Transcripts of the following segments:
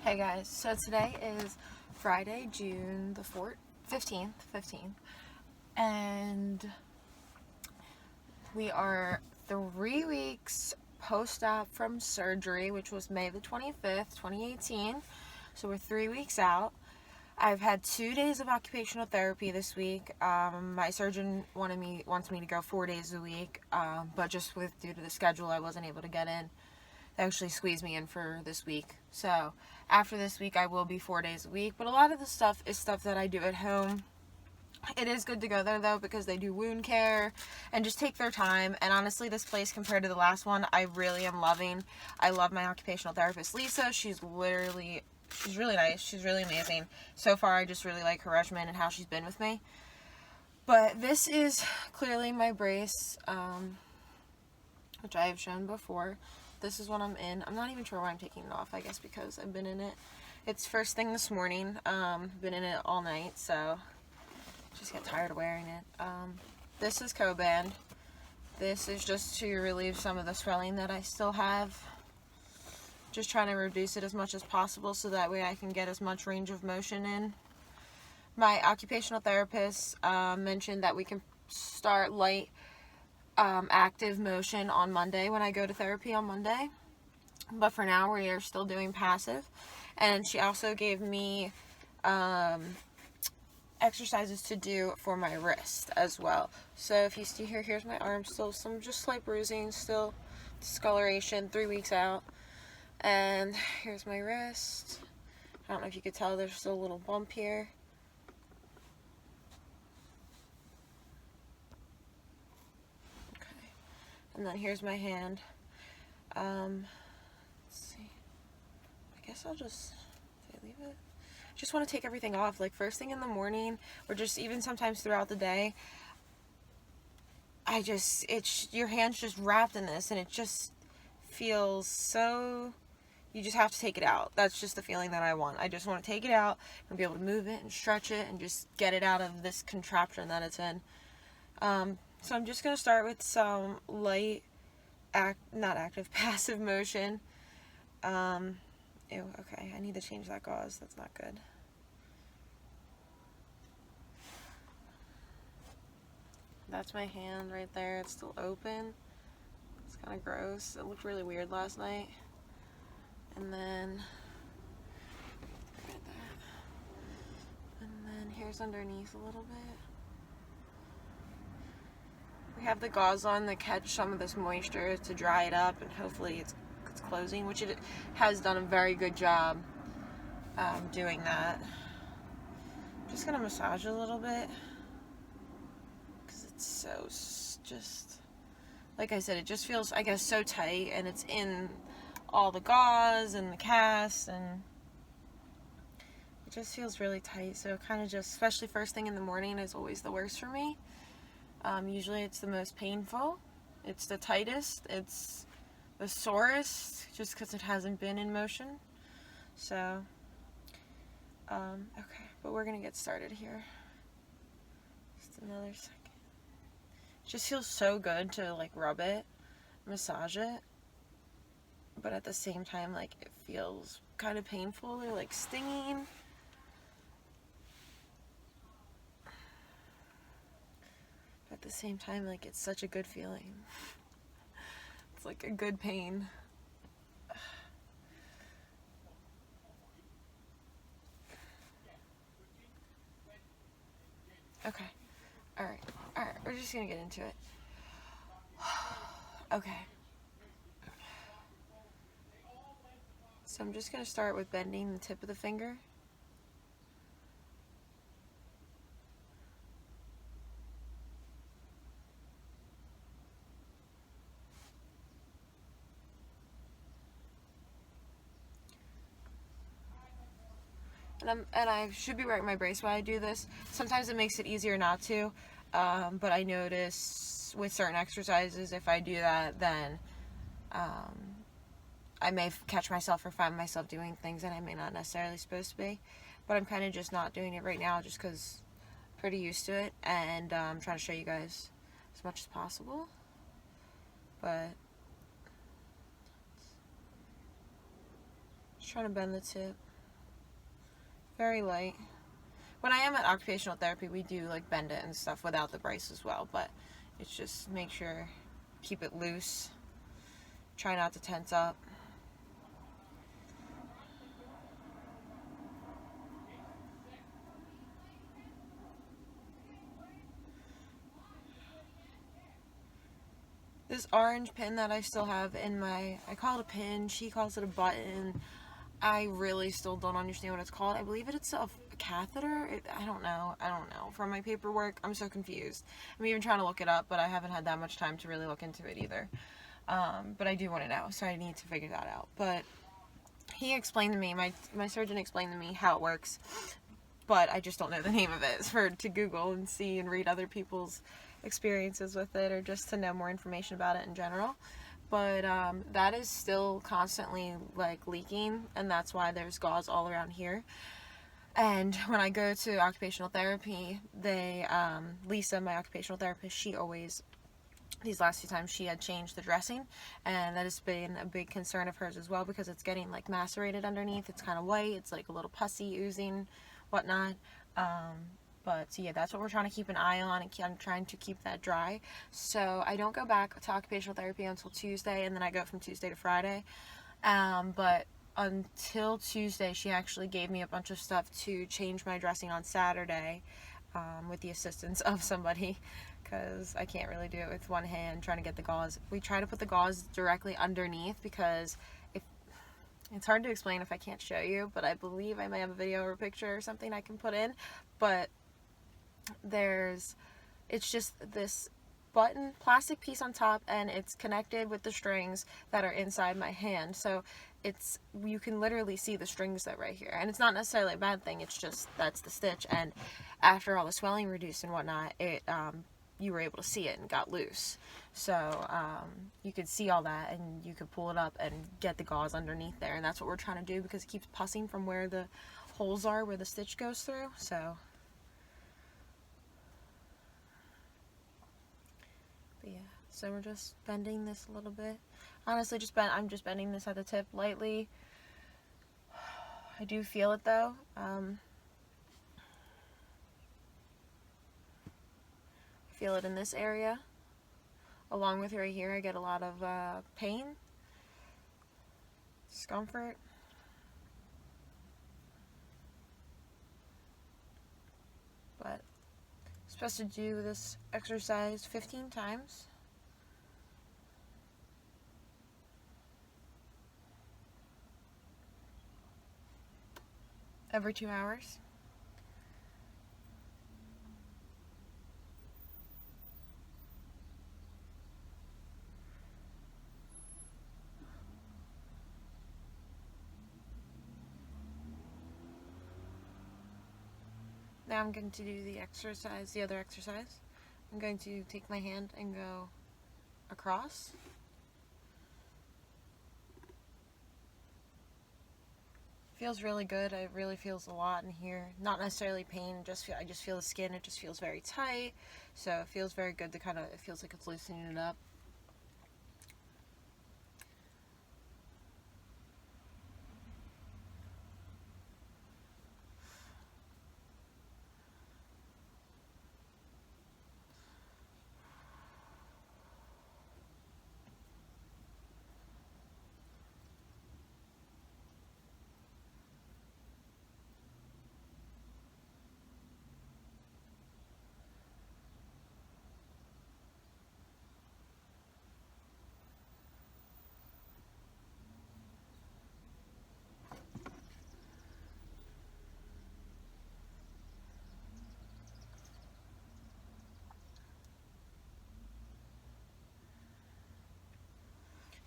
Hey guys, so today is Friday, June the 15th, and we are 3 weeks post-op from surgery, which was May the 25th, 2018, so we're 3 weeks out. I've had 2 days of occupational therapy this week. My surgeon wants me to go 4 days a week, but just due to the schedule, I wasn't able to get in. They actually squeezed me in for this week. So after this week, I will be 4 days a week. But a lot of the stuff is stuff that I do at home. It is good to go there, though, because they do wound care and just take their time. And honestly, this place, compared to the last one, I really am loving. I love my occupational therapist, Lisa. She's really nice. She's really amazing. So far, I just really like her regimen and how she's been with me. But this is clearly my brace, which I have shown before. This is what I'm in. I'm not even sure why I'm taking it off, I guess because I've been in it. It's first thing this morning. Been in it all night, so just get tired of wearing it. This is Coband. This is just to relieve some of the swelling that I still have. Just trying to reduce it as much as possible so that way I can get as much range of motion in. My occupational therapist mentioned that we can start light active motion on Monday when I go to therapy on Monday, but for now we are still doing passive. And she also gave me exercises to do for my wrist as well. So if you see here, here's my arm, still some just slight bruising, still discoloration, 3 weeks out. And here's my wrist. I don't know if you could tell, there's still a little bump here. And then here's my hand. Let's see. I guess I'll just leave it. Just want to take everything off, like first thing in the morning, or just even sometimes throughout the day. Your hand's just wrapped in this, and it just feels so. You just have to take it out. That's just the feeling that I want. I just want to take it out and be able to move it and stretch it and just get it out of this contraption that it's in. So I'm just going to start with some light, passive motion. Ew, okay, I need to change that gauze. That's not good. That's my hand right there. It's still open. It's kind of gross. It looked really weird last night. And then, here's underneath a little bit. We have the gauze on to catch some of this moisture to dry it up, and hopefully it's closing, which it has done a very good job doing that. Just gonna massage it a little bit because it's so just like I said, it just feels, I guess, so tight, and it's in all the gauze and the cast, and it just feels really tight. So kind of just, especially first thing in the morning, is always the worst for me. Usually it's the most painful, it's the tightest, it's the sorest, just because it hasn't been in motion. So, okay, but we're going to get started here. Just another second. It just feels so good to, like, rub it, massage it, but at the same time, like, it feels kind of painful or, like, stinging. At the same time, like, it's such a good feeling. It's like a good pain. Okay. Alright, we're just gonna get into it. Okay. So I'm just gonna start with bending the tip of the finger. And I should be wearing my brace while I do this. Sometimes it makes it easier not to, but I notice with certain exercises, if I do that, then I may catch myself or find myself doing things that I may not necessarily supposed to be. But I'm kind of just not doing it right now just because I'm pretty used to it, and I'm trying to show you guys as much as possible. But just trying to bend the tip. very light. When I am at occupational therapy, we do like bend it and stuff without the brace as well, but it's just make sure, keep it loose, try not to tense up. This orange pin that I still have in my, I call it a pin, she calls it a button. I really still don't understand what it's called. I believe it's a catheter. I don't know. From my paperwork, I'm so confused. I'm even trying to look it up, but I haven't had that much time to really look into it either. But I do want to know, so I need to figure that out. But he explained to me, my surgeon explained to me how it works, but I just don't know the name of it to Google and see and read other people's experiences with it, or just to know more information about it in general. But that is still constantly like leaking, and that's why there's gauze all around here. And when I go to occupational therapy, they Lisa, my occupational therapist, she always, these last few times, she had changed the dressing, and that has been a big concern of hers as well, because it's getting like macerated underneath. It's kind of white, it's like a little pussy, oozing, whatnot. But so yeah, that's what we're trying to keep an eye on, and I'm trying to keep that dry. So I don't go back to occupational therapy until Tuesday, and then I go from Tuesday to Friday. But until Tuesday, she actually gave me a bunch of stuff to change my dressing on Saturday, with the assistance of somebody, because I can't really do it with one hand trying to get the gauze. We try to put the gauze directly underneath, because it's hard to explain if I can't show you, but I believe I may have a video or a picture or something I can put in. But it's just this button plastic piece on top, and it's connected with the strings that are inside my hand, so you can literally see the strings that right here, and it's not necessarily a bad thing, it's just that's the stitch. And after all the swelling reduced and whatnot, you were able to see it and got loose, so you could see all that, and you could pull it up and get the gauze underneath there, and that's what we're trying to do, because it keeps pussing from where the holes are, where the stitch goes through. So yeah, so we're just bending this a little bit. Honestly, I'm just bending this at the tip lightly. I do feel it though. Feel it in this area. Along with right here, I get a lot of pain, discomfort. But I'm supposed to do this exercise 15 times. Every 2 hours. Now I'm going to do the other exercise. I'm going to take my hand and go across. Feels really good. It really feels a lot in here. Not necessarily pain, I just feel the skin. It just feels very tight. So it feels very good to it feels like it's loosening it up.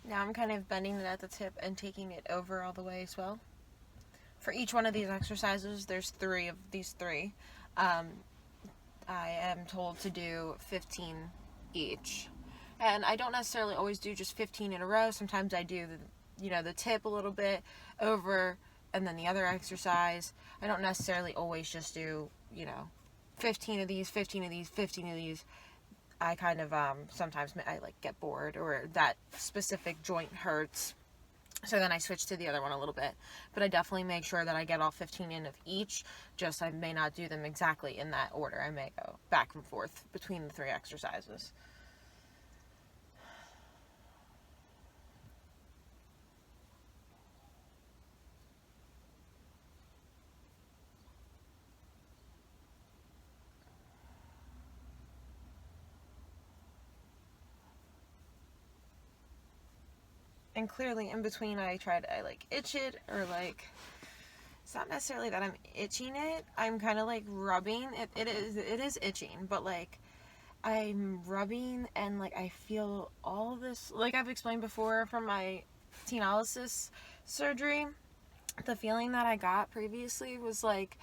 Now I'm kind of bending it at the tip and taking it over all the way as well. For each one of these exercises, there's 3 of these 3. I am told to do 15 each. And I don't necessarily always do just 15 in a row. Sometimes I do the tip a little bit over, and then the other exercise. I don't necessarily always just do, 15 of these, 15 of these, 15 of these. I kind of, sometimes I get bored, or that specific joint hurts, So then I switched to the other one a little bit. But I definitely make sure that I get all 15 in of each. Just I may not do them exactly in that order. I may go back and forth between the 3 exercises. And clearly in between I like itch it, or like, it's not necessarily that I'm itching it. I'm kind of like rubbing it. It is itching, but like I'm rubbing and like I feel all this, like I've explained before from my tenolysis surgery, the feeling that I got previously was like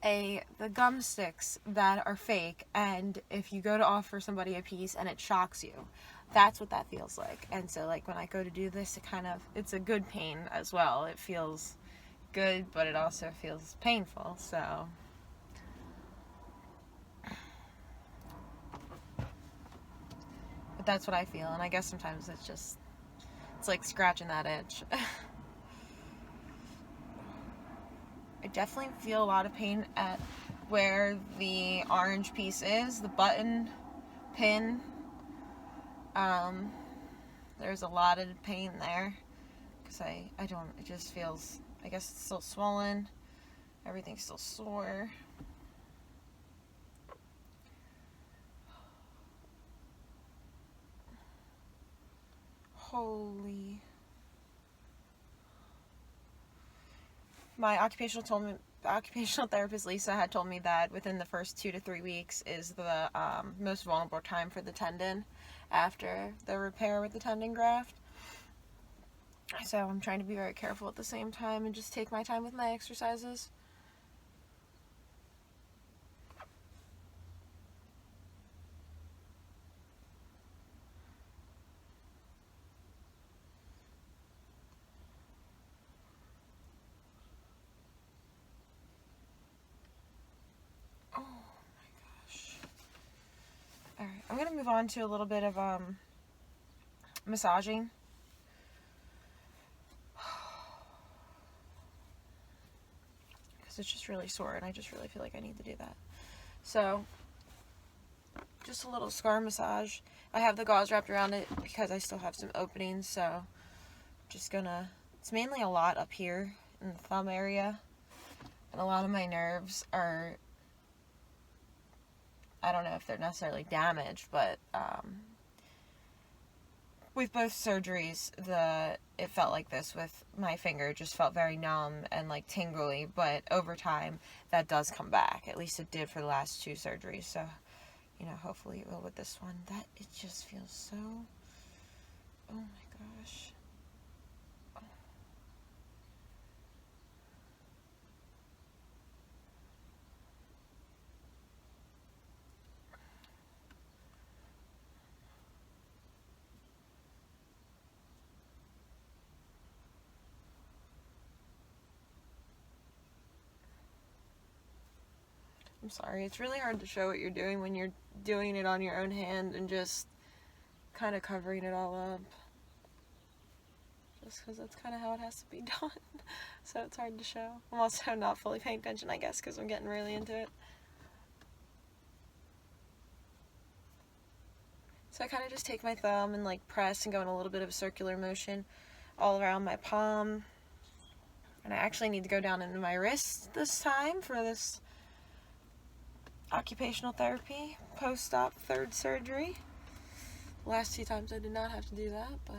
the gum sticks that are fake, and if you go to offer somebody a piece and it shocks you, that's what that feels like. And so like when I go to do this, it's a good pain as well. It feels good, but it also feels painful. So but that's what I feel, and I guess sometimes it's like scratching that itch. I definitely feel a lot of pain at where the orange piece is, the button pin. There's a lot of pain there because it just feels, I guess it's still swollen. Everything's still sore. Holy. My occupational therapist Lisa had told me that within the first 2 to 3 weeks is the most vulnerable time for the tendon after the repair with the tendon graft. So I'm trying to be very careful at the same time and just take my time with my exercises. Oh my gosh. Alright, I'm going to move on to a little bit of massaging. Because it's just really sore and I just really feel like I need to do that. So, just a little scar massage. I have the gauze wrapped around it because I still have some openings, so just gonna, it's mainly a lot up here in the thumb area, and a lot of my nerves are, I don't know if they're necessarily damaged, but with both surgeries, it felt like this with my finger. It just felt very numb and like tingly, but over time that does come back. At least it did for the last 2 surgeries, so hopefully it will with this one. It just feels so, oh my gosh. I'm sorry, it's really hard to show what you're doing when you're doing it on your own hand and just kind of covering it all up. Just because that's kind of how it has to be done. So it's hard to show. I'm also not fully paying attention, I guess, because I'm getting really into it. So I kind of just take my thumb and like press and go in a little bit of a circular motion all around my palm. And I actually need to go down into my wrist this time for this occupational therapy post-op 3rd surgery. Last 2 times I did not have to do that, but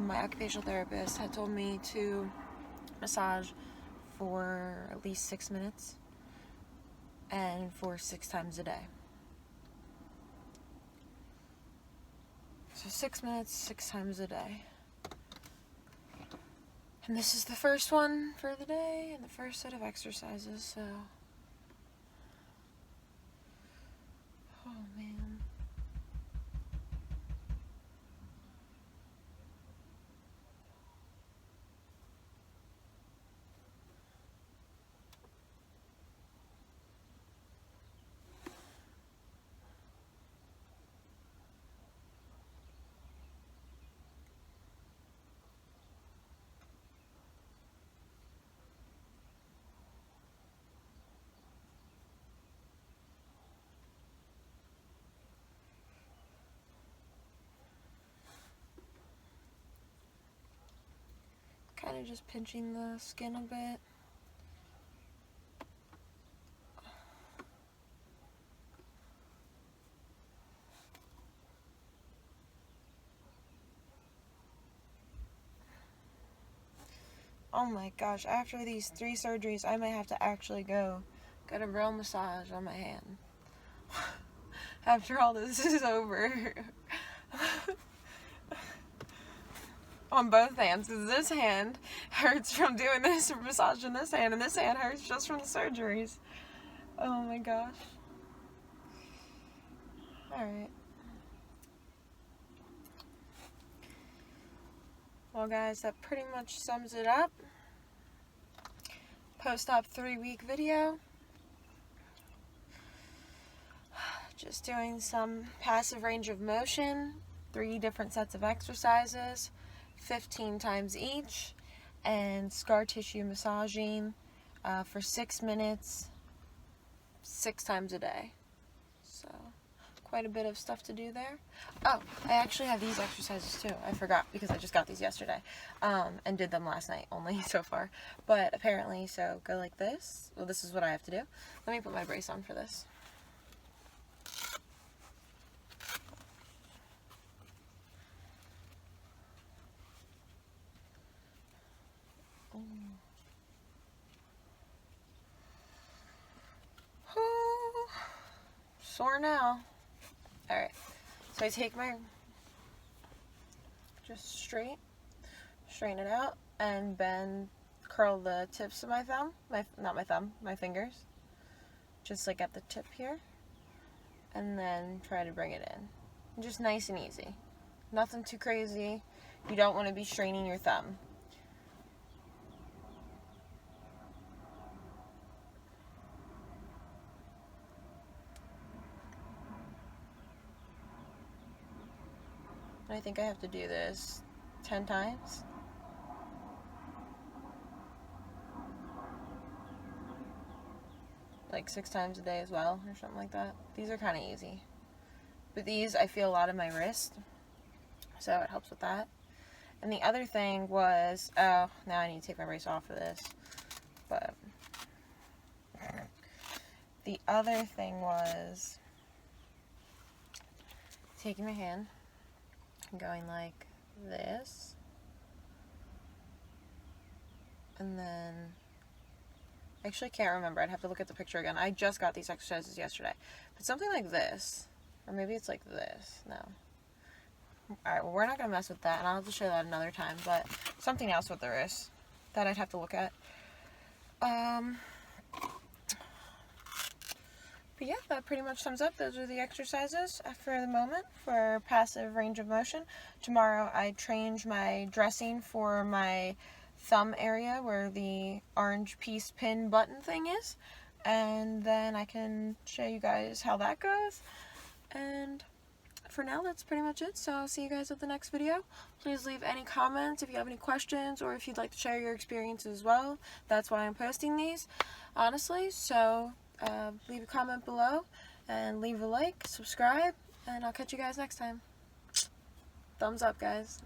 my occupational therapist had told me to massage for at least 6 minutes and for 6 times a day. So 6 minutes, 6 times a day. And this is the first one for the day and the first set of exercises, so. Oh man. Kind of just pinching the skin a bit. Oh my gosh, after these 3 surgeries, I might have to actually go get a real massage on my hand. After all this is over. On both hands, because this hand hurts from doing this, from massaging this hand, and this hand hurts just from the surgeries. Oh my gosh. Alright. Well guys, that pretty much sums it up. Post-op 3-week video. Just doing some passive range of motion, 3 different sets of exercises, 15 times each, and scar tissue massaging for 6 minutes, 6 times a day. So, quite a bit of stuff to do there. Oh, I actually have these exercises too. I forgot because I just got these yesterday and did them last night only so far. But apparently, so go like this. Well, this is what I have to do. Let me put my brace on for this. Sore now. Alright, so I take my, just straighten it out, and bend, curl the tips of my thumb, not my thumb, my fingers, just like at the tip here, and then try to bring it in. Just nice and easy. Nothing too crazy. You don't want to be straining your thumb. I think I have to do this 10 times. Like 6 times a day as well, or something like that. These are kind of easy. But these, I feel a lot in my wrist, so it helps with that. And the other thing was, oh, now I need to take my brace off for this. But the other thing was taking my hand, going like this, and then, actually I can't remember, I'd have to look at the picture again. I just got these exercises yesterday, but something like this, or maybe it's like this. No, alright, well, we're not gonna mess with that, and I'll have to show that another time, but something else with the wrist that I'd have to look at. But yeah, that pretty much sums up. Those are the exercises for the moment for passive range of motion. Tomorrow I change my dressing for my thumb area where the orange piece pin button thing is. And then I can show you guys how that goes. And for now, that's pretty much it. So I'll see you guys at the next video. Please leave any comments if you have any questions or if you'd like to share your experience as well. That's why I'm posting these, honestly. So leave a comment below and leave a like, subscribe, and I'll catch you guys next time. Thumbs up, guys.